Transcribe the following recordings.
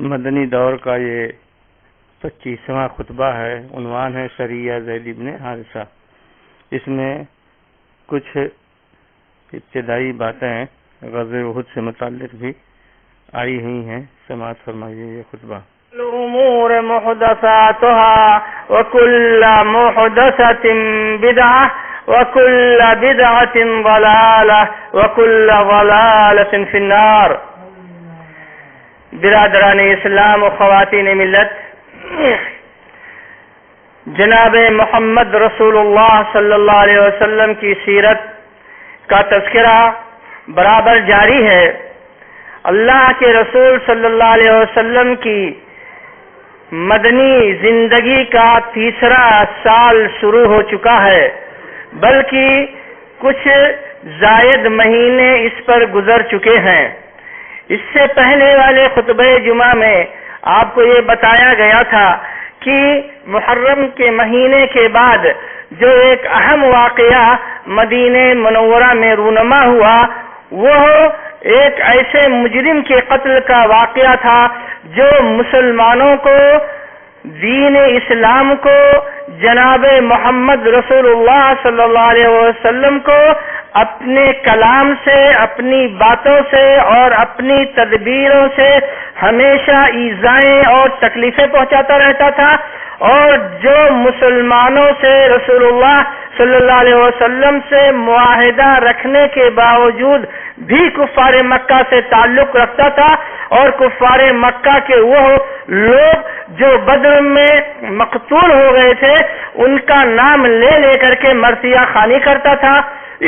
مدنی دور کا یہ 25واں خطبہ ہے. عنوان ہے سریہ زید بن حارثہ. اس میں کچھ ابتدائی باتیں غزوہ احد سے متعلق بھی آئی ہوئی ہیں. سماعت فرمائیے یہ خطبہ. الامور محدثاتها وكل محدثة بدعة وكل بدعة ضلالة وكل ضلالة في النار. برادران اسلام و خواتین ملت، جناب محمد رسول اللہ صلی اللہ علیہ وسلم کی سیرت کا تذکرہ برابر جاری ہے. اللہ کے رسول صلی اللہ علیہ وسلم کی مدنی زندگی کا 3 سال شروع ہو چکا ہے، بلکہ کچھ زائد مہینے اس پر گزر چکے ہیں. اس سے پہلے والے خطبہ جمعہ میں آپ کو یہ بتایا گیا تھا کہ محرم کے مہینے کے بعد جو ایک اہم واقعہ مدینہ منورہ میں رونما ہوا، وہ ایک ایسے مجرم کے قتل کا واقعہ تھا جو مسلمانوں کو، دین اسلام کو، جناب محمد رسول اللہ صلی اللہ علیہ وسلم کو اپنے کلام سے، اپنی باتوں سے اور اپنی تدبیروں سے ہمیشہ ایذائیں اور تکلیفیں پہنچاتا رہتا تھا، اور جو مسلمانوں سے رسول اللہ صلی اللہ علیہ وسلم سے معاہدہ رکھنے کے باوجود بھی کفار مکہ سے تعلق رکھتا تھا، اور کفار مکہ کے وہ لوگ جو بدر میں مقتول ہو گئے تھے ان کا نام لے لے کر کے مرثیہ خوانی کرتا تھا.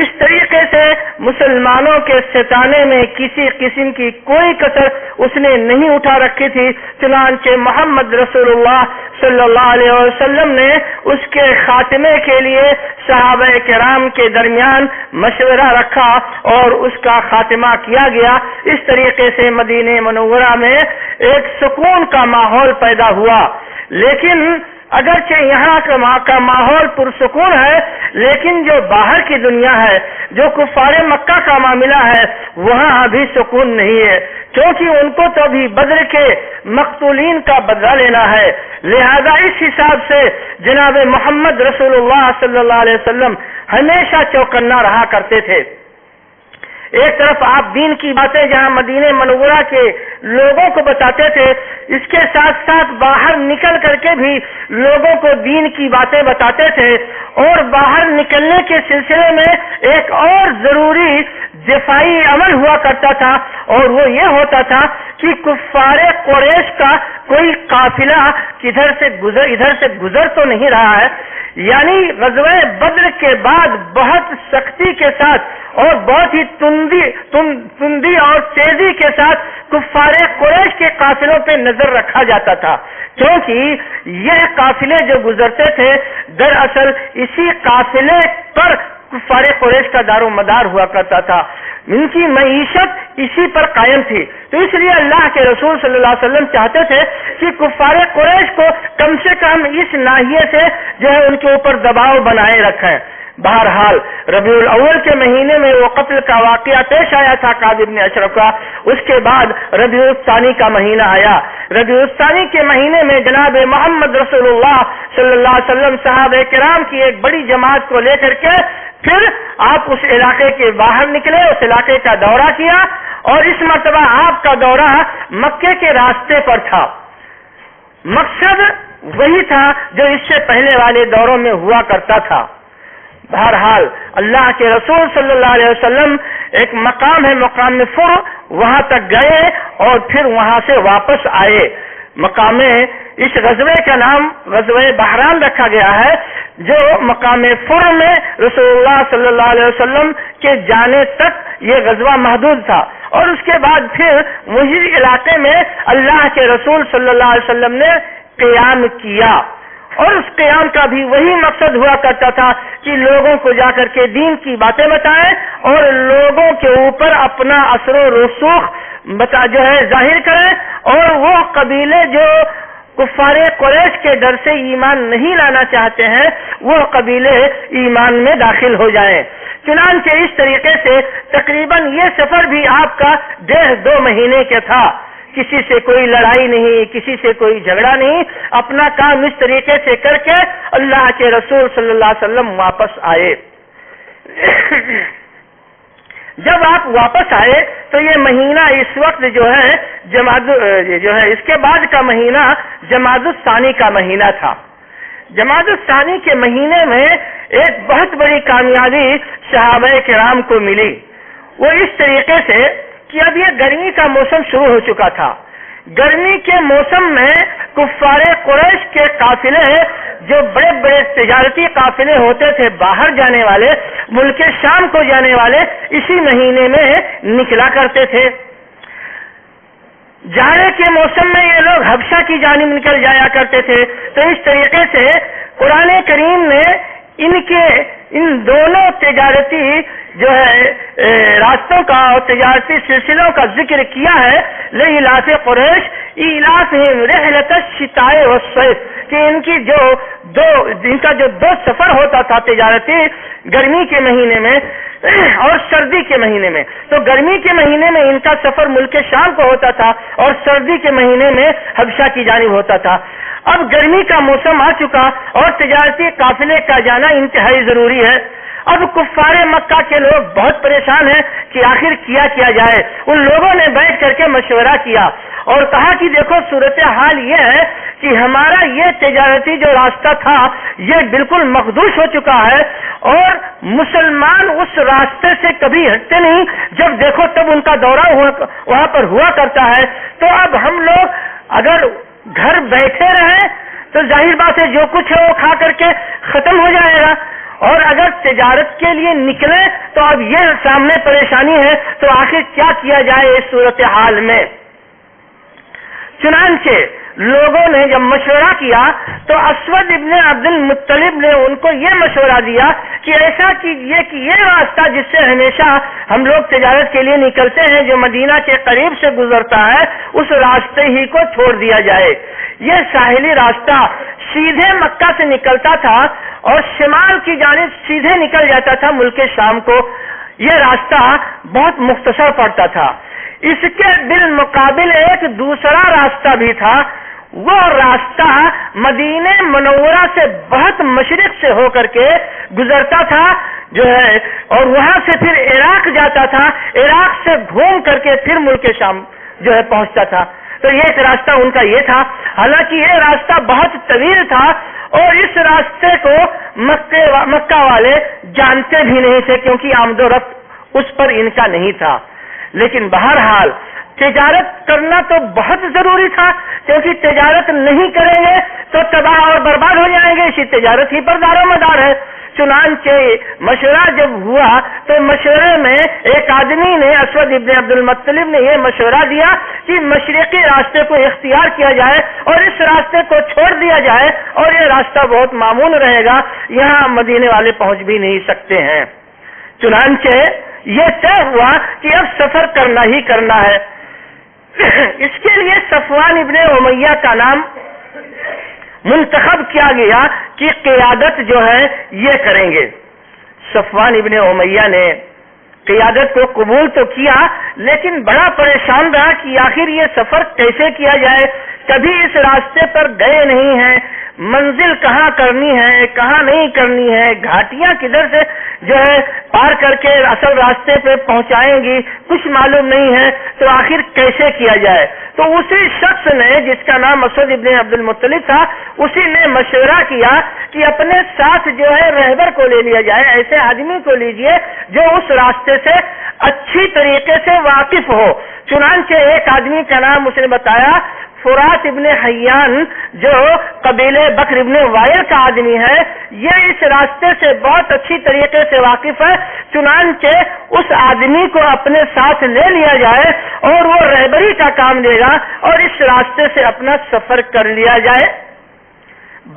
اس طریقے سے مسلمانوں کے ستانے میں کسی قسم کی کوئی کسر اس نے نہیں اٹھا رکھی تھی. چنانچہ محمد رسول اللہ صلی اللہ علیہ وسلم نے اس کے خاتمے کے لیے صحابہ کرام کے درمیان مشورہ رکھا اور اس کا خاتمہ کیا گیا. اس طریقے سے مدینہ منورہ میں ایک سکون کا ماحول پیدا ہوا. لیکن اگرچہ یہاں کا ماحول پرسکون ہے، لیکن جو باہر کی دنیا ہے، جو کفار مکہ کا معاملہ ہے، وہاں ابھی سکون نہیں ہے، کیونکہ ان کو تو ابھی بدر کے مقتولین کا بدلہ لینا ہے. لہذا اس حساب سے جناب محمد رسول اللہ صلی اللہ علیہ وسلم ہمیشہ چوکنا رہا کرتے تھے. ایک طرف آپ دین کی باتیں جہاں مدینہ منورہ کے لوگوں کو بتاتے تھے، اس کے ساتھ ساتھ باہر نکل کر کے بھی لوگوں کو دین کی باتیں بتاتے تھے. اور باہر نکلنے کے سلسلے میں ایک اور ضروری دفاعی عمل ہوا کرتا تھا، اور وہ یہ ہوتا تھا کہ کفار قریش کا کوئی قافلہ ادھر سے گزر تو نہیں رہا ہے. یعنی غزوہ بدر کے بعد بہت سختی کے ساتھ اور بہت ہی تندی اور تیزی کے ساتھ کفار قریش کے قافلوں پہ نظر رکھا جاتا تھا، کیونکہ یہ قافلے جو گزرتے تھے دراصل اسی قافلے پر کفار قریش کا دار و مدار ہوا کرتا تھا، ان کی معیشت اسی پر قائم تھی. تو اس لیے اللہ کے رسول صلی اللہ علیہ وسلم چاہتے تھے کہ کفار قریش کو کم سے کم اس ناحیے سے جو ہے ان کے اوپر دباؤ بنائے رکھیں. بہرحال ربیع الاول کے مہینے میں وہ قتل کا واقعہ پیش آیا تھا کعب بن اشرف کا. اس کے بعد ربیع الثانی کا مہینہ آیا. ربیع الثانی کے مہینے میں جناب محمد رسول اللہ صلی اللہ علیہ وسلم صحابہ کرام کی ایک بڑی جماعت کو لے کر کے پھر آپ اس علاقے کے باہر نکلے، اس علاقے کا دورہ کیا، اور اس مرتبہ آپ کا دورہ مکے کے راستے پر تھا. مقصد وہی تھا جو اس سے پہلے والے دوروں میں ہوا کرتا تھا. بہرحال اللہ کے رسول صلی اللہ علیہ وسلم ایک مقام ہے مقام فر، وہاں تک گئے اور پھر وہاں سے واپس آئے. مقام اس غزوے کا نام غزوہ بحران رکھا گیا ہے، جو مقام فر میں رسول اللہ صلی اللہ علیہ وسلم کے جانے تک یہ غزوہ محدود تھا. اور اس کے بعد پھر وہی علاقے میں اللہ کے رسول صلی اللہ علیہ وسلم نے قیام کیا، اور اس قیام کا بھی وہی مقصد ہوا کرتا تھا کہ لوگوں کو جا کر کے دین کی باتیں بتائیں اور لوگوں کے اوپر اپنا اثر و رسوخ جو ہے ظاہر کریں، اور وہ قبیلے جو کفار قریش کے ڈر سے ایمان نہیں لانا چاہتے ہیں وہ قبیلے ایمان میں داخل ہو جائیں. چنانچہ اس طریقے سے تقریباً یہ سفر بھی آپ کا 1.5-2 مہینے کے تھا. کسی سے کوئی لڑائی نہیں، کسی سے کوئی جھگڑا نہیں، اپنا کام اس طریقے سے کر کے اللہ کے رسول صلی اللہ علیہ وسلم واپس آئے۔ جب آپ واپس آئے تو یہ مہینہ اس وقت جو ہے اس کے بعد کا مہینہ جمادی الثانی کا مہینہ تھا۔ جمادی الثانی کے مہینے میں ایک بہت بڑی کامیابی صحابہ کرام کو ملی، وہ اس طریقے سے کہ اب یہ گرمی کا موسم شروع ہو چکا تھا۔ گرمی کے موسم میں کفار قریش کے قافلے، جو بڑے بڑے تجارتی قافلے ہوتے تھے باہر جانے والے، ملک شام کو جانے والے، اسی مہینے میں نکلا کرتے تھے۔ جاڑے کے موسم میں یہ لوگ حبشہ کی جانب نکل جایا کرتے تھے۔ تو اس طریقے سے قرآن کریم نے ان دونوں تجارتی جو ہے راستوں کا اور تجارتی سلسلوں کا ذکر کیا ہے، لإلاف قریش ایلافہم رحلۃ الشتاء والصیف، کہ ان کا جو دو سفر ہوتا تھا تجارتی، گرمی کے مہینے میں اور سردی کے مہینے میں۔ تو گرمی کے مہینے میں ان کا سفر ملک شام کو ہوتا تھا اور سردی کے مہینے میں حبشہ کی جانب ہوتا تھا۔ اب گرمی کا موسم آ چکا اور تجارتی قافلے کا جانا انتہائی ضروری ہے۔ اب کفار مکہ کے لوگ بہت پریشان ہیں کہ آخر کیا جائے۔ ان لوگوں نے بیٹھ کر کے مشورہ کیا اور کہا کہ دیکھو صورتحال یہ ہے کہ ہمارا یہ تجارتی جو راستہ تھا یہ بالکل مخدوش ہو چکا ہے، اور مسلمان اس راستے سے کبھی ہٹتے نہیں، جب دیکھو تب ان کا دورہ وہاں پر ہوا کرتا ہے۔ تو اب ہم لوگ اگر گھر بیٹھے رہیں تو ظاہر بات ہے جو کچھ ہے وہ کھا کر کے ختم ہو جائے گا، اور اگر تجارت کے لیے نکلے تو اب یہ سامنے پریشانی ہے، تو آخر کیا جائے اس صورتحال میں۔ چنانچہ لوگوں نے جب مشورہ کیا تو اسود ابن عبد المطلب نے ان کو یہ مشورہ دیا کہ ایسا کیجیے کہ یہ راستہ جس سے ہمیشہ ہم لوگ تجارت کے لیے نکلتے ہیں، جو مدینہ کے قریب سے گزرتا ہے، اس راستے ہی کو چھوڑ دیا جائے۔ یہ ساحلی راستہ سیدھے مکہ سے نکلتا تھا اور شمال کی جانب سیدھے نکل جاتا تھا ملک شام کو۔ یہ راستہ بہت مختصر پڑتا تھا۔ اس کے بالمقابل ایک دوسرا راستہ بھی تھا، وہ راستہ مدینہ منورہ سے بہت مشرق سے ہو کر کے گزرتا تھا اور وہاں سے پھر عراق جاتا تھا، عراق سے گھوم کر کے پھر ملک شام پہنچتا تھا۔ تو یہ ایک راستہ ان کا یہ تھا۔ حالانکہ یہ راستہ بہت طویل تھا اور اس راستے کو مکہ والے جانتے بھی نہیں تھے، کیونکہ آمد و رفت اس پر ان کا نہیں تھا۔ لیکن بہرحال تجارت کرنا تو بہت ضروری تھا، کیونکہ تجارت نہیں کریں گے تو تباہ اور برباد ہو جائیں گے، اسی تجارت ہی پر دار و مدار ہے۔ چنانچہ مشورہ جب ہوا تو مشورے میں ایک آدمی نے، اسود ابن عبد المطلب نے یہ مشورہ دیا کہ مشرقی راستے کو اختیار کیا جائے اور اس راستے کو چھوڑ دیا جائے، اور یہ راستہ بہت مامون رہے گا، یہاں مدینے والے پہنچ بھی نہیں سکتے ہیں۔ چنانچہ یہ طے ہوا کہ اب سفر کرنا ہی کرنا ہے۔ اس کے لیے صفوان ابن امیہ کا نام منتخب کیا گیا کہ قیادت جو ہے یہ کریں گے۔ صفوان ابن امیہ نے قیادت کو قبول تو کیا، لیکن بڑا پریشان رہا کہ آخر یہ سفر کیسے کیا جائے، کبھی اس راستے پر گئے نہیں ہیں، منزل کہاں کرنی ہے کہاں نہیں کرنی ہے، گھاٹیاں کدھر سے پار کر کے اصل راستے پہ پہنچائیں گی، کچھ معلوم نہیں ہے، تو آخر کیسے کیا جائے۔ تو اسی شخص نے، جس کا نام اسود ابن عبد المطلب تھا، اسی نے مشورہ کیا کہ اپنے ساتھ رہبر کو لے لیا جائے، ایسے آدمی کو لیجئے جو اس راستے سے اچھی طریقے سے واقف ہو۔ چنانچہ ایک آدمی کا نام اس نے بتایا فرات ابن حیان، جو قبیلے بکر ابن وائل کا آدمی ہے، یہ اس راستے سے بہت اچھی طریقے سے واقف ہے۔ چنانچہ اس آدمی کو اپنے ساتھ لے لیا جائے اور وہ رہبری کا دام دے گا اور اس راستے سے اپنا سفر کر لیا جائے۔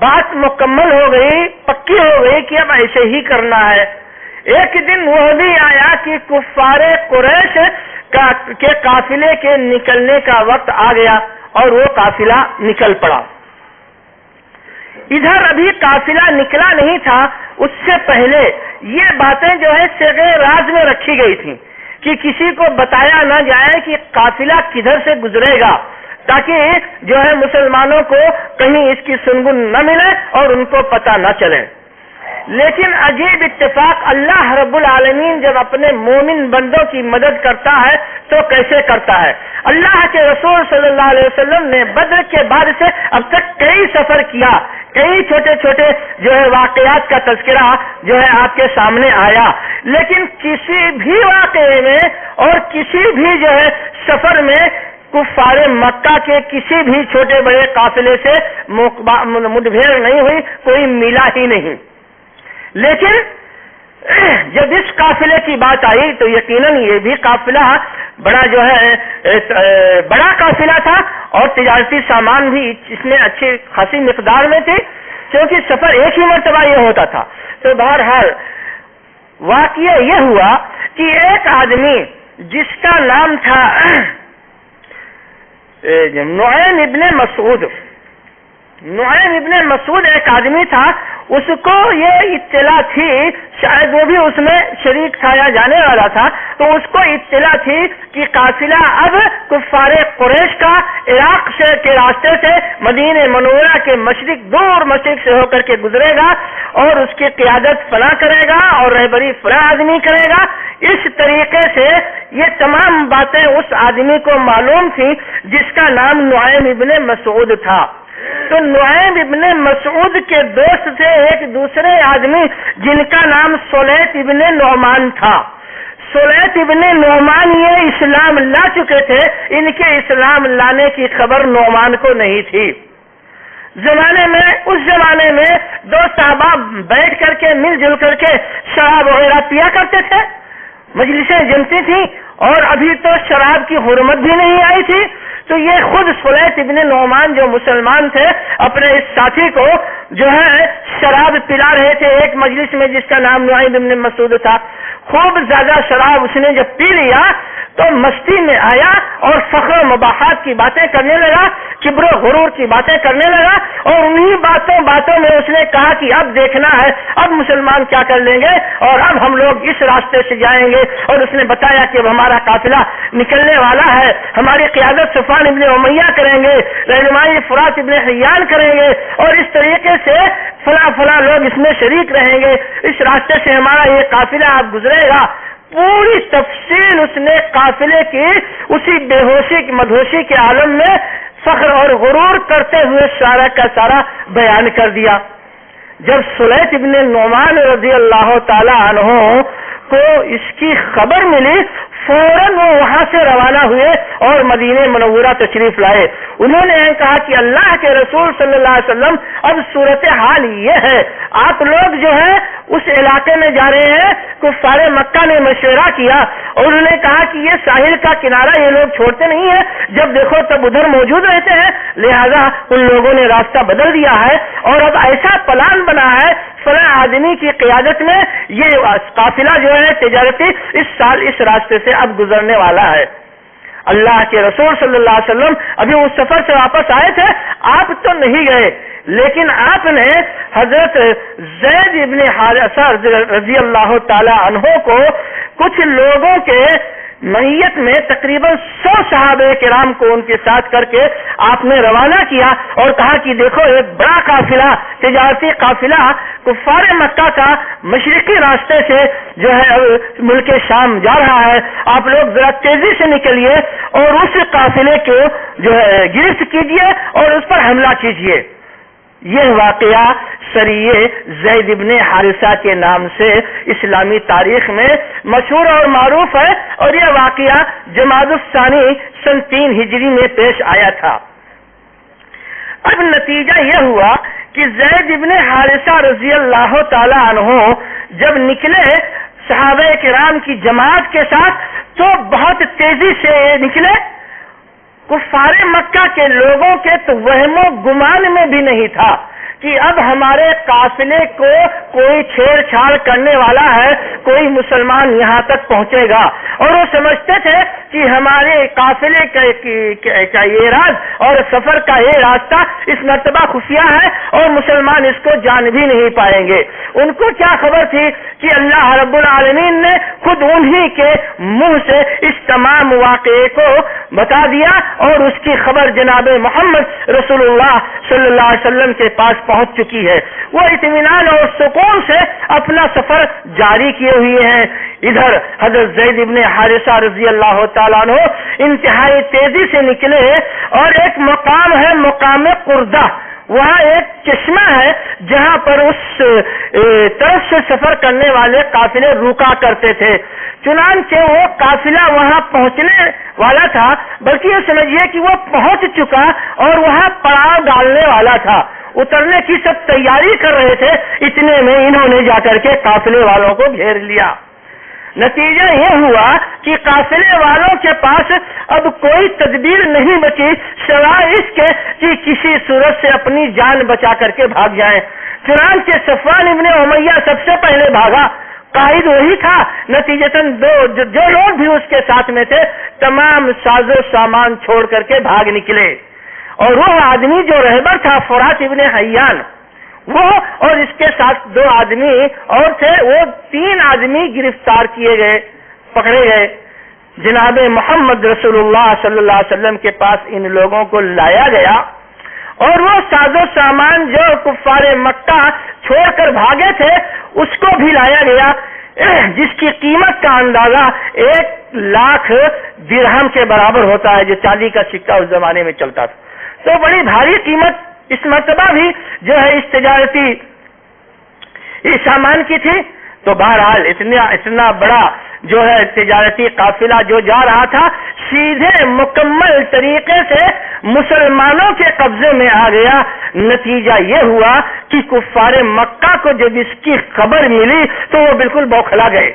بات مکمل ہو گئی، پکی ہو گئی کہ اب ایسے ہی کرنا ہے۔ ایک دن وہ بھی آیا کہ کفار قریش کے قافلے کے نکلنے کا وقت آ گیا اور وہ قافلہ نکل پڑا۔ ادھر ابھی قافلہ نکلا نہیں تھا، اس سے پہلے یہ باتیں جو ہے صیغہ راز میں رکھی گئی تھی کہ کسی کو بتایا نہ جائے کہ قافلہ کدھر سے گزرے گا، تاکہ جو ہے مسلمانوں کو کہیں اس کی سنگن نہ ملے اور ان کو پتہ نہ چلے۔ لیکن عجیب اتفاق، اللہ رب العالمین جب اپنے مومن بندوں کی مدد کرتا ہے تو کیسے کرتا ہے؟ اللہ کے رسول صلی اللہ علیہ وسلم نے بدر کے بعد سے اب تک کئی سفر کیا، کئی چھوٹے چھوٹے جو ہے واقعات کا تذکرہ جو ہے آپ کے سامنے آیا، لیکن کسی بھی واقعے میں اور کسی بھی جو ہے سفر میں کفار مکہ کے کسی بھی چھوٹے بڑے قافلے سے مدبھیڑ نہیں ہوئی، کوئی ملا ہی نہیں۔ لیکن جب اس قافلے کی بات آئی تو یقیناً یہ بھی قافلہ بڑا جو ہے بڑا قافلہ تھا، اور تجارتی سامان بھی اس میں اچھی خاصی مقدار میں تھی، کیونکہ سفر ایک ہی مرتبہ یہ ہوتا تھا۔ تو بہرحال واقعہ یہ ہوا کہ ایک آدمی جس کا نام تھا نعیم ابن مسعود، نعیم ابن مسعود ایک آدمی تھا، اس کو یہ اطلاع تھی، شاید وہ بھی اس میں شریک تھا یا جانے والا تھا، تو اس کو اطلاع تھی کہ قافلہ اب کفار قریش کا عراق سے کے راستے سے مدینہ منورہ کے مشرق، دور مشرق سے ہو کر کے گزرے گا، اور اس کی قیادت فلاں کرے گا اور رہبری فلاں آدمی کرے گا۔ اس طریقے سے یہ تمام باتیں اس آدمی کو معلوم تھی جس کا نام نعیم ابن مسعود تھا۔ تو نعیم ابن مسعود کے دوست تھے ایک دوسرے آدمی جن کا نام سلیت ابن نعمان تھا۔ سلیت ابن نعمان یہ اسلام لا چکے تھے، ان کے اسلام لانے کی خبر نعمان کو نہیں تھی۔ اس زمانے میں دو صحابہ بیٹھ کر کے مل جل کر کے شراب وغیرہ پیا کرتے تھے، مجلسیں جمتی تھیں، اور ابھی تو شراب کی حرمت بھی نہیں آئی تھی۔ تو یہ خود سلیت ابن نعمان جو مسلمان تھے اپنے اس ساتھی کو جو ہے شراب پلا رہے تھے ایک مجلس میں جس کا نام نعیم ابن مسعود تھا۔ خوب زیادہ شراب اس نے جب پی لیا تو مستی میں آیا اور فخر و مباحات کی باتیں کرنے لگا، کبر و غرور کی باتیں کرنے لگا، اور انہی باتوں میں اس نے کہا کہ اب دیکھنا ہے اب مسلمان کیا کر لیں گے، اور اب ہم لوگ اس راستے سے جائیں گے۔ اور اس نے بتایا کہ اب ہمارا قافلہ نکلنے والا ہے، ہماری قیادت صفوان ابن امیہ کریں گے، رہنمائی فرات ابن حیان کریں گے، اور اس طریقے سے فلاں لوگ اس میں شریک رہیں گے، اس راستے سے ہمارا یہ قافلہ اب گزرے گا۔ پوری تفصیل اس نے قافلے کی اسی بے ہوشی کی مدہوشی کے عالم میں فخر اور غرور کرتے ہوئے سارا کا سارا بیان کر دیا۔ جب سلیت ابن نعمان رضی اللہ تعالی عنہ کو اس کی خبر ملی، فوراً وہ وہاں سے روانہ ہوئے اور مدینہ منورہ تشریف لائے۔ انہوں نے کہا کہ اللہ کے رسول صلی اللہ علیہ وسلم اب صورتحال یہ ہے، آپ لوگ جو ہے اس علاقے میں جا رہے ہیں، کفار مکہ نے مشورہ کیا اور انہوں نے کہا کہ یہ ساحل کا کنارہ یہ لوگ چھوڑتے نہیں ہیں، جب دیکھو تب ادھر موجود رہتے ہیں، لہذا ان لوگوں نے راستہ بدل دیا ہے اور اب ایسا پلان بنا ہے فلاں آدمی کی قیادت میں یہ قافلہ جو ہے تجارتی اس سال اس راستے سے اب گزرنے والا ہے۔ اللہ کے رسول صلی اللہ علیہ وسلم ابھی اس سفر سے واپس آئے تھے، آپ تو نہیں گئے، لیکن آپ نے حضرت زید ابن حارثہ رضی اللہ تعالی عنہ کو کچھ لوگوں کے معیت میں تقریباً 100 صحابہ کرام کو ان کے ساتھ کر کے آپ نے روانہ کیا اور کہا کہ دیکھو ایک بڑا قافلہ، تجارتی قافلہ کفار مکہ کا مشرقی راستے سے جو ہے ملک شام جا رہا ہے، آپ لوگ ذرا تیزی سے نکلیے اور اس قافلے کو جو ہے گرفت کیجیے اور اس پر حملہ کیجیے۔ یہ واقعہ سریہ زید ابن حارثہ کے نام سے اسلامی تاریخ میں مشہور اور معروف ہے، اور یہ واقعہ جمادی الثانی سن 3 ہجری میں پیش آیا تھا۔ اب نتیجہ یہ ہوا کہ زید ابن حارثہ رضی اللہ تعالی عنہ جب نکلے صحابہ کرام کی جماعت کے ساتھ تو بہت تیزی سے نکلے۔ کفار مکہ کے لوگوں کے تو وہم و گمان میں بھی نہیں تھا کہ اب ہمارے قافلے کو کوئی چھیڑ چھاڑ کرنے والا ہے، کوئی مسلمان یہاں تک پہنچے گا، اور وہ سمجھتے تھے کہ ہمارے قافلے کا یہ راز اور سفر کا یہ راستہ اس مرتبہ خفیہ ہے اور مسلمان اس کو جان بھی نہیں پائیں گے. ان کو کیا خبر تھی کہ اللہ رب العالمین نے خود انہی کے منہ سے اس تمام واقعے کو بتا دیا اور اس کی خبر جناب محمد رسول اللہ صلی اللہ علیہ وسلم کے پاس پہنچ چکی ہے. وہ اطمینان اور سکون سے اپنا سفر جاری کیے ہوئے ہیں. ادھر حضرت زید ابن حارثہ رضی اللہ تعالیٰ عنہ انتہائی تیزی سے نکلے اور ایک مقام ہے مقام قردہ، وہاں ایک چشمہ ہے جہاں پر اس طرف سے سفر کرنے والے قافلے رکا کرتے تھے. چنانچہ وہ قافلہ وہاں پہنچنے والا تھا، بلکہ یہ سمجھیے کہ وہ پہنچ چکا اور وہاں پڑاؤ ڈالنے والا تھا. اترنے کی سب تیاری کر رہے تھے، اتنے میں انہوں نے جا کر کے قافلے والوں کو گھیر لیا. نتیجہ یہ ہوا کہ قافلے والوں کے پاس اب کوئی تدبیر نہیں بچی سوائے اس کے کہ کسی صورت سے اپنی جان بچا کر کے بھاگ جائیں. چنانچہ صفوان ابن امیہ سب سے پہلے بھاگا. قائد وہی تھا. نتیجتاً جو لوگ بھی اس کے ساتھ میں تھے تمام ساز و سامان چھوڑ کر کے بھاگ نکلے. اور وہ آدمی جو رہبر تھا فرات ابن حیان، وہ اور اس کے ساتھ 2 آدمی اور تھے، وہ 3 آدمی گرفتار کیے گئے، پکڑے گئے. جناب محمد رسول اللہ صلی اللہ علیہ وسلم کے پاس ان لوگوں کو لایا گیا اور وہ ساز و سامان جو کفار مکہ چھوڑ کر بھاگے تھے اس کو بھی لایا گیا، جس کی قیمت کا اندازہ 1,00,000 درہم کے برابر ہوتا ہے، جو چاندی کا سکہ اس زمانے میں چلتا تھا. تو بڑی بھاری قیمت اس مرتبہ بھی جو ہے اس تجارتی اس سامان کی تھی. تو بہرحال اتنا بڑا جو ہے تجارتی قافلہ جو جا رہا تھا سیدھے مکمل طریقے سے مسلمانوں کے قبضے میں آ گیا. نتیجہ یہ ہوا کہ کفار مکہ کو جب اس کی خبر ملی تو وہ بالکل بوکھلا گئے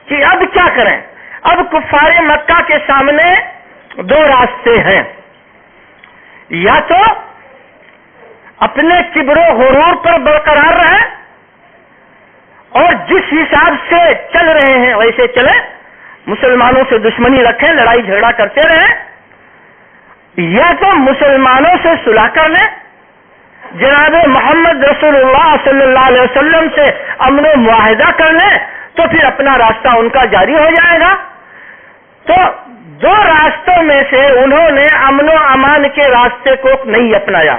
کہ اب کیا کریں. اب کفار مکہ کے سامنے 2 راستے ہیں، یا تو اپنے کبر و غرور پر برقرار رہیں اور جس حساب سے چل رہے ہیں ویسے چلے، مسلمانوں سے دشمنی رکھیں، لڑائی جھگڑا کرتے رہیں، یا تو مسلمانوں سے صلح کر لیں، جناب محمد رسول اللہ صلی اللہ علیہ وسلم سے امن و معاہدہ کر لیں تو پھر اپنا راستہ ان کا جاری ہو جائے گا. تو 2 راستوں میں سے انہوں نے امن و امان کے راستے کو نہیں اپنایا،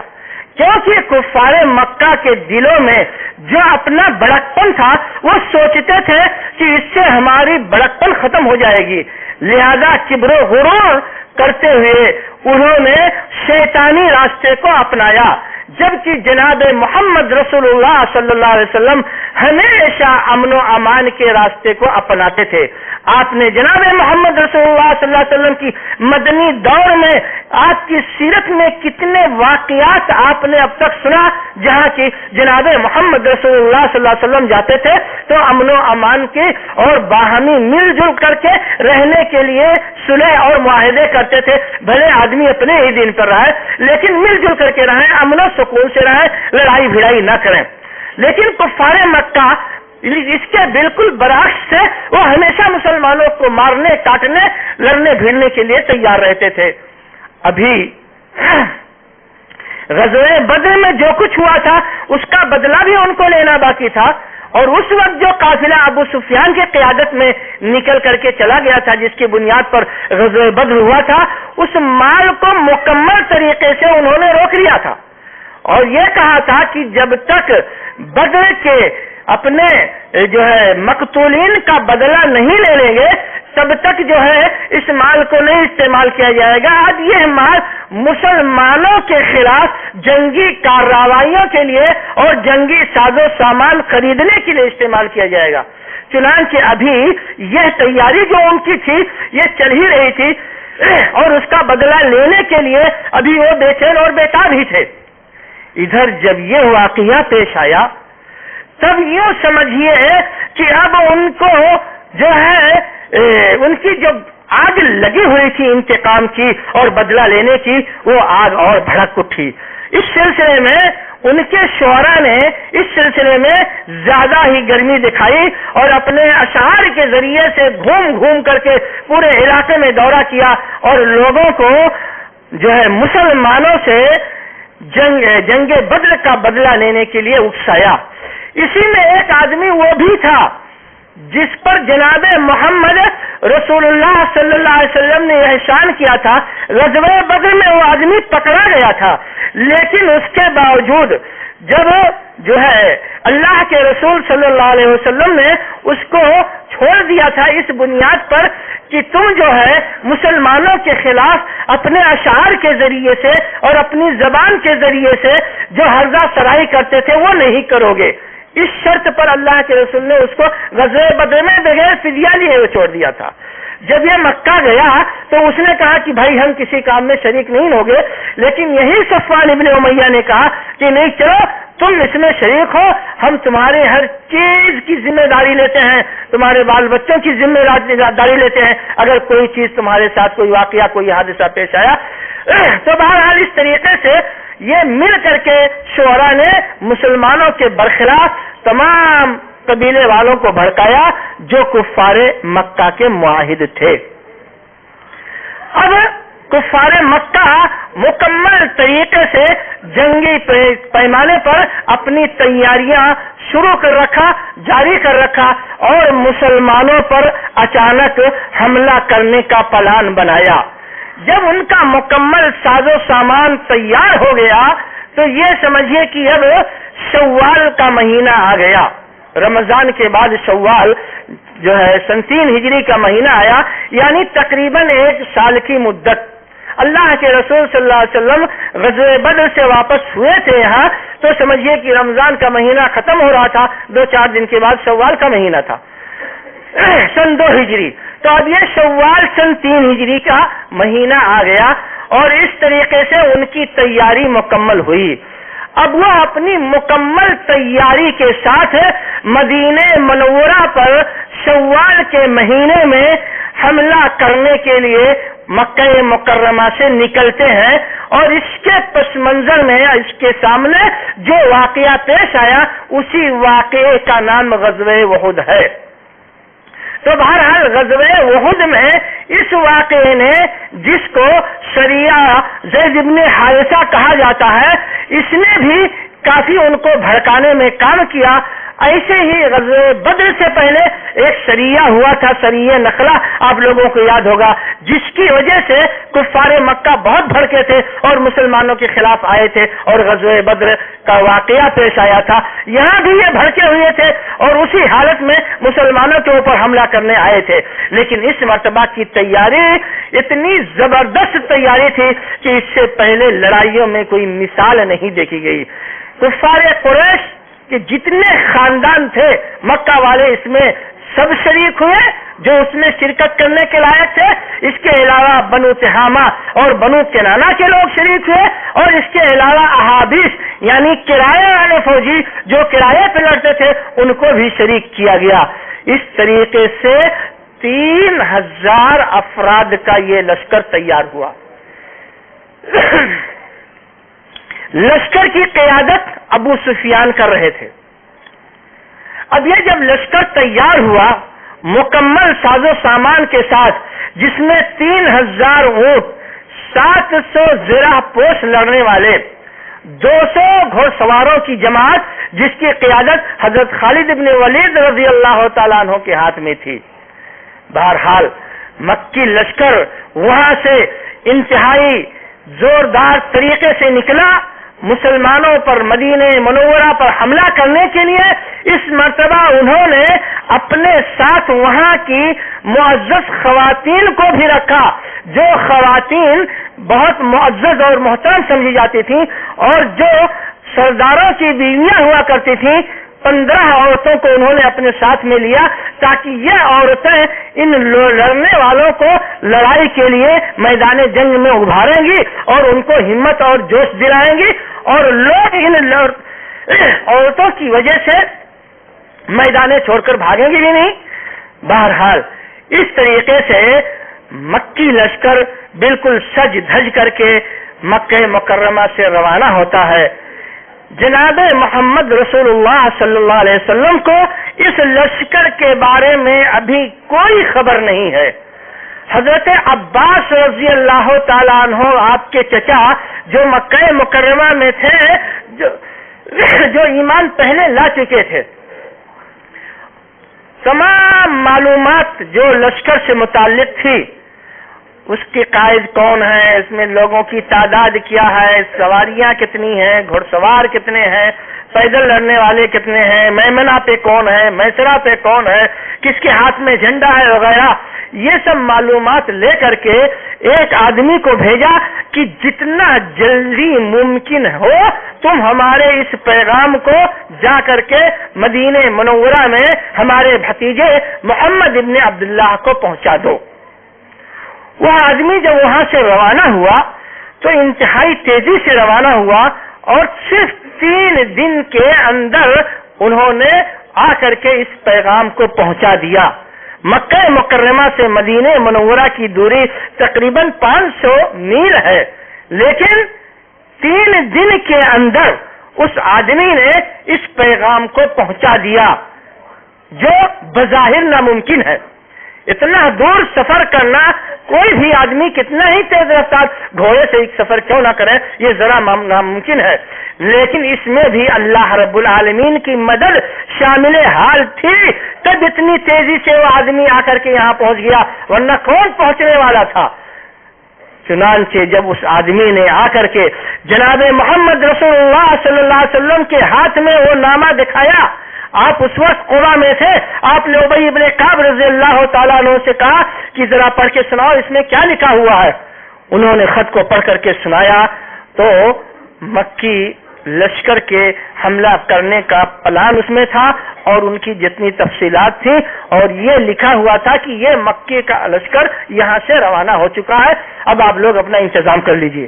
کیونکہ کفار مکہ کے دلوں میں جو اپنا بڑکپن تھا وہ سوچتے تھے کہ اس سے ہماری بڑکپن ختم ہو جائے گی. لہذا کبر و غرور کرتے ہوئے انہوں نے شیطانی راستے کو اپنایا، جبکہ جناب محمد رسول اللہ صلی اللہ علیہ وسلم ہمیشہ امن و امان کے راستے کو اپناتے تھے. آپ نے جناب محمد رسول اللہ صلی اللہ علیہ وسلم کی مدنی دور میں آپ کی سیرت میں کتنے واقعات آپ نے اب تک سنا جہاں کی جناب محمد رسول اللہ صلی اللہ علیہ وسلم جاتے تھے تو امن و امان کے اور باہمی مل جل کر کے رہنے کے لیے صلح اور معاہدے کرتے تھے. بھلے آدمی اپنے ہی دین پر رہے لیکن مل جل کر کے رہیں، امن و سکون سے رہیں، لڑائی بھڑائی نہ کریں. لیکن کفار مکہ اس کے بالکل برعکس سے وہ ہمیشہ مسلمانوں کو مارنے، کاٹنے، لڑنے بھیڑنے کے لیے تیار رہتے تھے. ابھی غزوہ بدر میں جو کچھ ہوا تھا اس کا بدلہ بھی ان کو لینا باقی تھا، اور اس وقت جو قافلہ ابو سفیان کی قیادت میں نکل کر کے چلا گیا تھا جس کی بنیاد پر غزوہ بدر ہوا تھا، اس مال کو مکمل طریقے سے انہوں نے روک لیا تھا اور یہ کہا تھا کہ جب تک بدر کے اپنے جو ہے مقتولین کا بدلہ نہیں لے لیں گے تب تک جو ہے اس مال کو نہیں استعمال کیا جائے گا. اب یہ مال مسلمانوں کے خلاف جنگی کارروائیوں کے لیے اور جنگی ساز و سامان خریدنے کے لیے استعمال کیا جائے گا. چنانچہ ابھی یہ تیاری جو ان کی تھی یہ چل ہی رہی تھی اور اس کا بدلہ لینے کے لیے ابھی وہ بے چین اور بیتاب ہی تھے. ادھر جب یہ واقعہ پیش آیا تب یوں سمجھیے کہ اب ان کو جو ہے ان کی جو آگ لگی ہوئی تھی انتقام کی اور بدلہ لینے کی وہ آگ اور بھڑک اٹھی. اس سلسلے میں ان کے شعراء نے اس سلسلے میں زیادہ ہی گرمی دکھائی اور اپنے اشعار کے ذریعے سے گھوم گھوم کر کے پورے علاقے میں دورہ کیا اور لوگوں کو جو ہے مسلمانوں سے جنگ بدر کا بدلہ لینے کے لیے اکسایا۔ اسی میں ایک آدمی وہ بھی تھا جس پر جناب محمد رسول اللہ صلی اللہ علیہ وسلم نے احسان کیا تھا۔ غزوہ بدر میں وہ آدمی پکڑا گیا تھا، لیکن اس کے باوجود جب جو ہے اللہ کے رسول صلی اللہ علیہ وسلم نے اس کو چھوڑ دیا تھا اس بنیاد پر کہ تم جو ہے مسلمانوں کے خلاف اپنے اشعار کے ذریعے سے اور اپنی زبان کے ذریعے سے جو ہرزہ سرائی کرتے تھے وہ نہیں کرو گے، اس شرط پر اللہ کے رسول نے اس کو غزوہ بدر میں بغیر فدیہ لیے وہ چھوڑ دیا تھا۔ جب یہ مکہ گیا تو اس نے کہا کہ بھائی ہم کسی کام میں شریک نہیں ہوگے، لیکن یہی صفوان ابن امیہ نے کہا کہ نہیں، چلو تم اس میں شریک ہو، ہم تمہارے ہر چیز کی ذمہ داری لیتے ہیں، تمہارے بال بچوں کی ذمہ داری لیتے ہیں، اگر کوئی چیز تمہارے ساتھ کوئی واقعہ کوئی حادثہ پیش آیا تو بہرحال اس طریقے سے یہ مل کر کے شعراء نے مسلمانوں کے برخلاف تمام قبیلے والوں کو بھڑکایا جو کفار مکہ کے معاہد تھے۔ اب کفار مکہ مکمل طریقے سے جنگی پیمانے پر اپنی تیاریاں جاری کر رکھا اور مسلمانوں پر اچانک حملہ کرنے کا پلان بنایا۔ جب ان کا مکمل ساز و سامان تیار ہو گیا تو یہ سمجھیے کہ اب شوال کا مہینہ آ گیا، رمضان کے بعد شوال جو ہے سن 3 ہجری کا مہینہ آیا، یعنی تقریباً 1 سال کی مدت۔ اللہ کے رسول صلی اللہ علیہ وسلم غزوہ بدر سے واپس ہوئے تھے یہاں، تو سمجھیے کہ رمضان کا مہینہ ختم ہو رہا تھا، 2-4 دن کے بعد شوال کا مہینہ تھا سن 2 ہجری، تو اب یہ شوال سن 3 ہجری کا مہینہ آ گیا اور اس طریقے سے ان کی تیاری مکمل ہوئی۔ اب وہ اپنی مکمل تیاری کے ساتھ مدینہ منورہ پر شوال کے مہینے میں حملہ کرنے کے لیے مکہ مکرمہ سے نکلتے ہیں، اور اس کے پس منظر میں اس کے سامنے جو واقعہ پیش آیا اسی واقعے کا نام غزوہ احد ہے۔ تو بہرحال غزوہ احد میں اس واقعے نے، جس کو سریہ زید بن حارثہ کہا جاتا ہے، اس نے بھی کافی ان کو بھڑکانے میں کام کیا۔ ایسے ہی غزوہ بدر سے پہلے ایک سریہ ہوا تھا، سریہ نخلہ، آپ لوگوں کو یاد ہوگا، جس کی وجہ سے کفار مکہ بہت بھڑکے تھے اور مسلمانوں کے خلاف آئے تھے اور غزوہ بدر کا واقعہ پیش آیا تھا۔ یہاں بھی یہ بھڑکے ہوئے تھے اور اسی حالت میں مسلمانوں کے اوپر حملہ کرنے آئے تھے، لیکن اس مرتبہ کی تیاری اتنی زبردست تیاری تھی کہ اس سے پہلے لڑائیوں میں کوئی مثال نہیں دیکھی گئی۔ کفار قریش کہ جتنے خاندان تھے مکہ والے اس میں سب شریک ہوئے جو اس میں شرکت کرنے کے لائق تھے۔ اس کے علاوہ بنو تہامہ اور بنو کنانہ کے لوگ شریک ہوئے، اور اس کے علاوہ احابیش یعنی کرایہ والے فوجی جو کرایے پہ لڑتے تھے ان کو بھی شریک کیا گیا۔ اس طریقے سے 3000 افراد کا یہ لشکر تیار ہوا۔ لشکر کی قیادت ابو سفیان کر رہے تھے۔ اب یہ جب لشکر تیار ہوا مکمل ساز و سامان کے ساتھ، جس میں 3000 اونٹ، 700 زرہ پوش لڑنے والے، 200 گھوڑ سواروں کی جماعت جس کی قیادت حضرت خالد بن ولید رضی اللہ تعالیٰ عنہ کے ہاتھ میں تھی۔ بہرحال مکی لشکر وہاں سے انتہائی زوردار طریقے سے نکلا مسلمانوں پر، مدینہ منورہ پر حملہ کرنے کے لیے۔ اس مرتبہ انہوں نے اپنے ساتھ وہاں کی معزز خواتین کو بھی رکھا، جو خواتین بہت معزز اور محترم سمجھی جاتی تھیں اور جو سرداروں کی بیویاں ہوا کرتی تھیں۔ 15 عورتوں کو انہوں نے اپنے ساتھ میں لیا تاکہ یہ عورتیں ان لڑنے والوں کو لڑائی کے لیے میدان جنگ میں ابھاریں گی اور ان کو ہمت اور جوش دلائیں گی، اور لوگ ان عورتوں کی وجہ سے میدان چھوڑ کر بھاگیں گے بھی نہیں۔ بہرحال اس طریقے سے مکی لشکر بالکل سج دھج کر کے مکہ مکرمہ سے روانہ ہوتا ہے. جناب محمد رسول اللہ صلی اللہ علیہ وسلم کو اس لشکر کے بارے میں ابھی کوئی خبر نہیں ہے. حضرت عباس رضی اللہ تعالیٰ عنہ آپ کے چچا جو مکہ مکرمہ میں تھے، جو ایمان پہلے لا چکے تھے، تمام معلومات جو لشکر سے متعلق تھی، اس کی قائد کون ہے، اس میں لوگوں کی تعداد کیا ہے، سواریاں کتنی ہیں، گھڑ سوار کتنے ہیں، پیدل لڑنے والے کتنے ہیں، میمنہ پہ کون ہے، میسرہ پہ کون ہے، کس کے ہاتھ میں جھنڈا ہے وغیرہ، یہ سب معلومات لے کر کے ایک آدمی کو بھیجا کہ جتنا جلدی ممکن ہو تم ہمارے اس پیغام کو جا کر کے مدینہ منورہ میں ہمارے بھتیجے محمد ابن عبداللہ کو پہنچا دو. وہ آدمی جب وہاں سے روانہ ہوا تو انتہائی تیزی سے روانہ ہوا اور صرف 3 دن کے اندر انہوں نے آ کر کے اس پیغام کو پہنچا دیا. مکہ مکرمہ سے مدینہ منورہ کی دوری تقریباً 500 میل ہے، لیکن 3 دن کے اندر اس آدمی نے اس پیغام کو پہنچا دیا جو بظاہر ناممکن ہے. اتنا دور سفر کرنا کوئی بھی آدمی کتنا ہی تیز رفتار گھوڑے سے ایک سفر کیوں نہ کرے، یہ ذرا ناممکن ہے، لیکن اس میں بھی اللہ رب العالمین کی مدد شامل حال تھی، تب اتنی تیزی سے وہ آدمی آ کر کے یہاں پہنچ گیا، ورنہ کون پہنچنے والا تھا. چنانچہ جب اس آدمی نے آ کر کے جناب محمد رسول اللہ صلی اللہ علیہ وسلم کے ہاتھ میں وہ نامہ دکھایا، آپ اس وقت قبا میں تھے، آپ نے ابی ابن کعب رضی اللہ تعالیٰ عنہ سے کہا کہ ذرا پڑھ کے سناؤ اس میں کیا لکھا ہوا ہے. انہوں نے خط کو پڑھ کر کے سنایا تو مکی لشکر کے حملہ کرنے کا پلان اس میں تھا اور ان کی جتنی تفصیلات تھیں، اور یہ لکھا ہوا تھا کہ یہ مکے کا لشکر یہاں سے روانہ ہو چکا ہے، اب آپ لوگ اپنا انتظام کر لیجئے.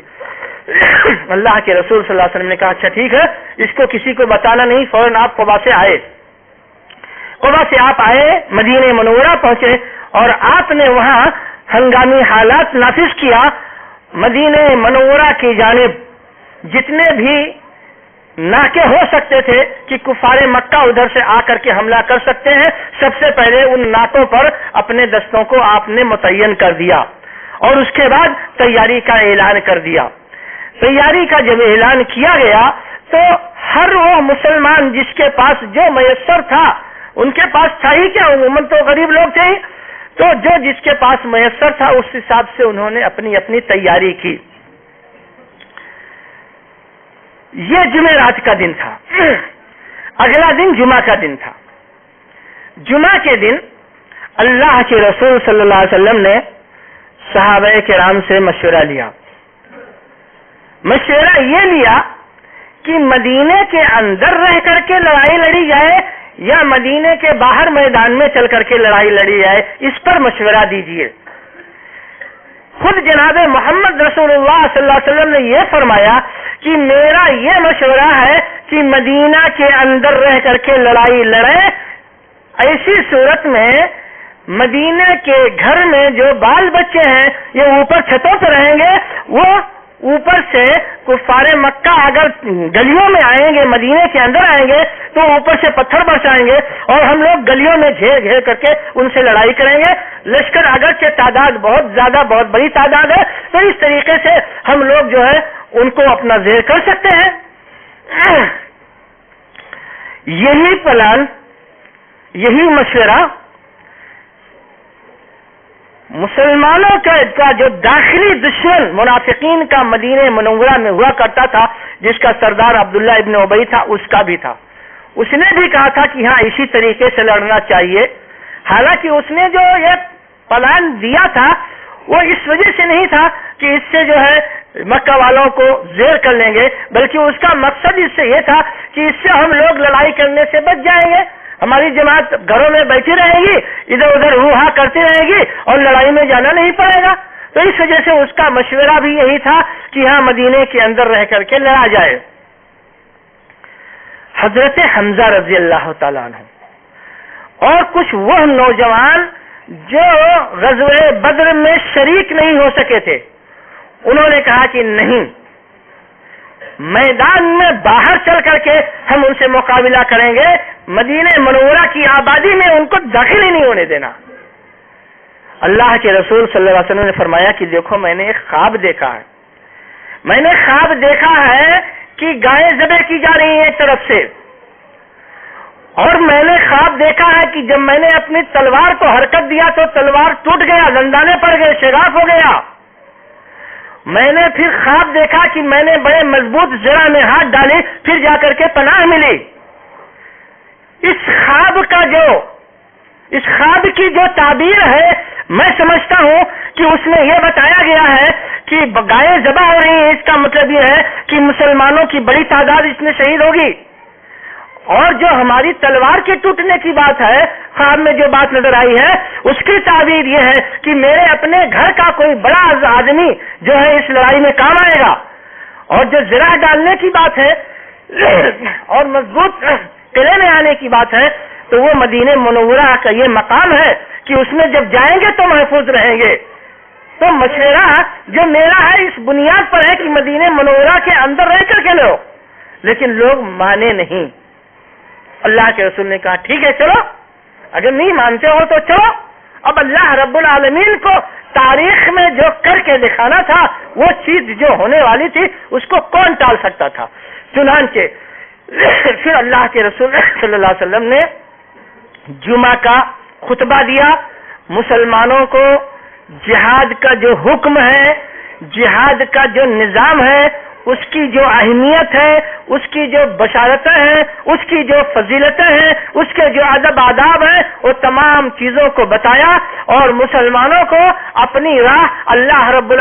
اللہ کے رسول صلی اللہ علیہ وسلم نے کہا اچھا ٹھیک ہے، اس کو کسی کو بتانا نہیں، فوراً آپ قبا سے آئے. قبا سے آپ آئے، مدینہ منورہ پہنچے اور آپ نے وہاں ہنگامی حالات نافذ کیا. مدینہ منورہ کی جانب جتنے بھی ناکے ہو سکتے تھے کہ کفار مکہ ادھر سے آ کر کے حملہ کر سکتے ہیں، سب سے پہلے ان ناکوں پر اپنے دستوں کو آپ نے متعین کر دیا اور اس کے بعد تیاری کا اعلان کر دیا. تیاری کا جب اعلان کیا گیا تو ہر وہ مسلمان جس کے پاس جو میسر تھا، ان کے پاس تھا ہی کیا، عموماً تو غریب لوگ تھے، تو جو جس کے پاس میسر تھا اس حساب سے انہوں نے اپنی اپنی تیاری کی. یہ جمعرات کا دن تھا. اگلا دن جمعہ کا دن تھا. جمعہ کے دن اللہ کے رسول صلی اللہ علیہ وسلم نے صحابہ کرام سے مشورہ لیا. مشورہ یہ لیا کہ مدینے کے اندر رہ کر کے لڑائی لڑی جائے یا مدینے کے باہر میدان میں چل کر کے لڑائی لڑی جائے، اس پر مشورہ دیجیے. خود جناب محمد رسول اللہ صلی اللہ علیہ وسلم نے یہ فرمایا کہ میرا یہ مشورہ ہے کہ مدینہ کے اندر رہ کر کے لڑائی لڑے. ایسی صورت میں مدینہ کے گھر میں جو بال بچے ہیں یہ اوپر چھتوں پر رہیں گے، وہ اوپر سے کفار مکہ اگر گلیوں میں آئیں گے، مدینے کے اندر آئیں گے تو اوپر سے پتھر برسائیں گے اور ہم لوگ گلیوں میں گھیر گھیر کر کے ان سے لڑائی کریں گے. لشکر اگرچہ تعداد بہت زیادہ، بہت بڑی تعداد ہے، تو اس طریقے سے ہم لوگ جو ہے ان کو اپنا زیر کر سکتے ہیں. یہی پلان، یہی مشورہ مسلمانوں کا جو داخلی دشمن منافقین کا مدینہ منورہ میں ہوا کرتا تھا، جس کا سردار عبداللہ ابن ابی تھا، اس کا بھی تھا. اس نے بھی کہا تھا کہ ہاں اسی طریقے سے لڑنا چاہیے. حالانکہ اس نے جو یہ پلان دیا تھا وہ اس وجہ سے نہیں تھا کہ اس سے جو ہے مکہ والوں کو زیر کر لیں گے، بلکہ اس کا مقصد اس سے یہ تھا کہ اس سے ہم لوگ لڑائی کرنے سے بچ جائیں گے. ہماری جماعت گھروں میں بیٹھی رہے گی، ادھر ادھر ہو کرتی رہے گی اور لڑائی میں جانا نہیں پڑے گا. تو اس وجہ سے اس کا مشورہ بھی یہی تھا کہ ہاں مدینے کے اندر رہ کر کے لڑا جائے. حضرت حمزہ رضی اللہ تعالیٰ عنہ اور کچھ وہ نوجوان جو غزوہ بدر میں شریک نہیں ہو سکے تھے، انہوں نے کہا کہ نہیں، میدان میں باہر چل کر کے ہم ان سے مقابلہ کریں گے، مدینہ منورہ کی آبادی میں ان کو داخل ہی نہیں ہونے دینا۔ اللہ کے رسول صلی اللہ علیہ وسلم نے فرمایا کہ دیکھو میں نے ایک خواب دیکھا ہے، میں نے خواب دیکھا ہے کہ گائیں ذبح کی جا رہی ہیں ایک طرف سے، اور میں نے خواب دیکھا ہے کہ جب میں نے اپنی تلوار کو حرکت دیا تو تلوار ٹوٹ گیا، دندانے پڑ گئے، شگاف ہو گیا۔ میں نے پھر خواب دیکھا کہ میں نے بڑے مضبوط زرہ میں ہاتھ ڈالے، پھر جا کر کے پناہ ملی۔ اس خواب کی جو تعبیر ہے، میں سمجھتا ہوں کہ اس میں یہ بتایا گیا ہے کہ گائیں ذبح ہو رہی ہیں، اس کا مطلب یہ ہے کہ مسلمانوں کی بڑی تعداد اس میں شہید ہوگی۔ اور جو ہماری تلوار کے ٹوٹنے کی بات ہے، خواب میں جو بات نظر آئی ہے، اس کی تعبیر یہ ہے کہ میرے اپنے گھر کا کوئی بڑا آدمی جو ہے اس لڑائی میں کام آئے گا۔ اور جو زرہ ڈالنے کی بات ہے اور مضبوط قلعے میں آنے کی بات ہے، تو وہ مدینہ منورہ کا یہ مقام ہے کہ اس میں جب جائیں گے تو محفوظ رہیں گے۔ تو مشورہ جو میرا ہے اس بنیاد پر ہے کہ مدینہ منورہ کے اندر رہ کر کے لو، لیکن لوگ مانے نہیں۔ اللہ کے رسول نے کہا ٹھیک ہے چلو، اگر نہیں مانتے ہو تو چلو۔ اب اللہ رب العالمین کو تاریخ میں جو کر کے دکھانا تھا، وہ چیز جو ہونے والی تھی اس کو کون ٹال سکتا تھا۔ چنانچہ پھر اللہ کے رسول صلی اللہ علیہ وسلم نے جمعہ کا خطبہ دیا، مسلمانوں کو جہاد کا جو حکم ہے، جہاد کا جو نظام ہے، اس کی جو اہمیت ہے، اس کی جو بشارتیں ہیں، اس کی جو فضیلتیں ہیں، اس کے جو ادب آداب ہیں، وہ تمام چیزوں کو بتایا، اور مسلمانوں کو اپنی راہ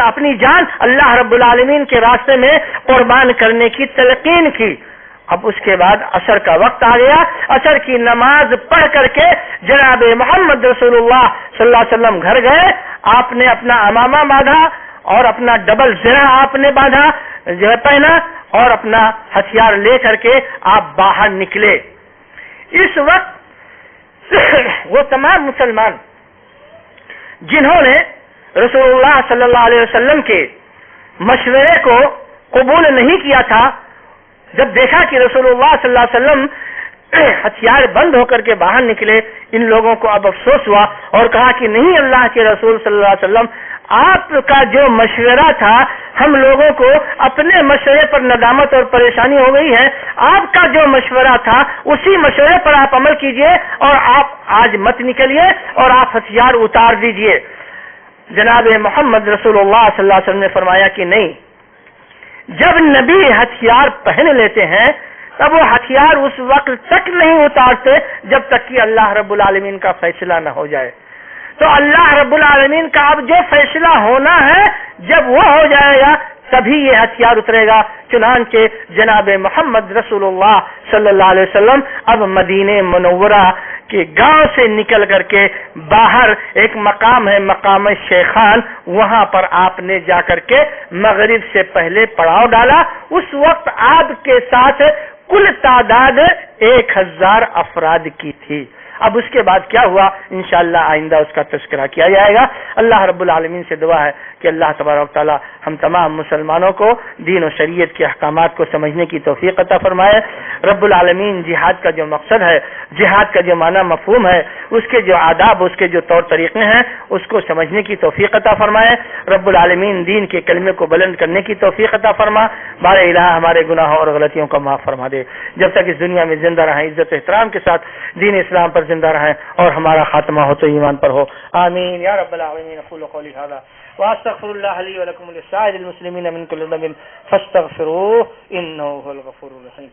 اپنی جان اللہ رب العالمین کے راستے میں قربان کرنے کی تلقین کی۔ اب اس کے بعد عصر کا وقت آ گیا، عصر کی نماز پڑھ کر کے جناب محمد رسول اللہ صلی اللہ علیہ وسلم گھر گئے۔ آپ نے اپنا امامہ باندھا اور اپنا ڈبل زرہ آپ نے باندھا جو پہنا، اور اپنا ہتھیار لے کر کے آپ باہر نکلے۔ اس وقت وہ تمام مسلمان جنہوں نے رسول اللہ صلی اللہ علیہ وسلم کے مشورے کو قبول نہیں کیا تھا، جب دیکھا کہ رسول اللہ صلی اللہ علیہ وسلم ہتھیار بند ہو کر کے باہر نکلے، ان لوگوں کو اب افسوس ہوا اور کہا کہ نہیں، اللہ کے رسول صلی اللہ علیہ وسلم آپ کا جو مشورہ تھا، ہم لوگوں کو اپنے مشورے پر ندامت اور پریشانی ہو گئی ہے، آپ کا جو مشورہ تھا اسی مشورے پر آپ عمل کیجئے، اور آپ آج مت نکلیے اور آپ ہتھیار اتار دیجئے۔ جناب محمد رسول اللہ صلی اللہ علیہ وسلم نے فرمایا کہ نہیں، جب نبی ہتھیار پہن لیتے ہیں تب وہ ہتھیار اس وقت تک نہیں اتارتے جب تک کہ اللہ رب العالمین کا فیصلہ نہ ہو جائے۔ تو اللہ رب العالمین کا اب جو فیصلہ ہونا ہے، جب وہ ہو جائے گا تبھی یہ ہتھیار اترے گا۔ چنانچہ جناب محمد رسول اللہ صلی اللہ علیہ وسلم اب مدینہ منورہ کے گاؤں سے نکل کر کے باہر ایک مقام ہے، مقام شیخان، وہاں پر آپ نے جا کر کے مغرب سے پہلے پڑاؤ ڈالا۔ اس وقت آپ کے ساتھ کل تعداد 1000 افراد کی تھی۔ اب اس کے بعد کیا ہوا انشاءاللہ آئندہ اس کا تذکرہ کیا جائے گا۔ اللہ رب العالمین سے دعا ہے کہ اللہ تبارک و تعالی ہم تمام مسلمانوں کو دین و شریعت کے احکامات کو سمجھنے کی توفیق عطا فرمائے۔ رب العالمین جہاد کا جو مقصد ہے، جہاد کا جو معنی مفہوم ہے، اس کے جو آداب، اس کے جو طور طریقے ہیں، اس کو سمجھنے کی توفیق عطا فرمائے۔ رب العالمین دین کے کلمے کو بلند کرنے کی توفیق عطا فرما۔ بار الہ ہمارے گناہوں اور غلطیوں کو معاف فرما دے۔ جب تک اس دنیا میں زندہ رہیں، عزت و احترام کے ساتھ دین اسلام پر زندہ رہیں، اور ہمارا خاتمہ ہو تو ایمان پر ہو۔ آمین یا رب العالمین۔ اقول قولی ھذا واستغفر الله لي ولكم ولسائر المسلمين من كل ذنب فاستغفروه انه هو الغفور الرحيم۔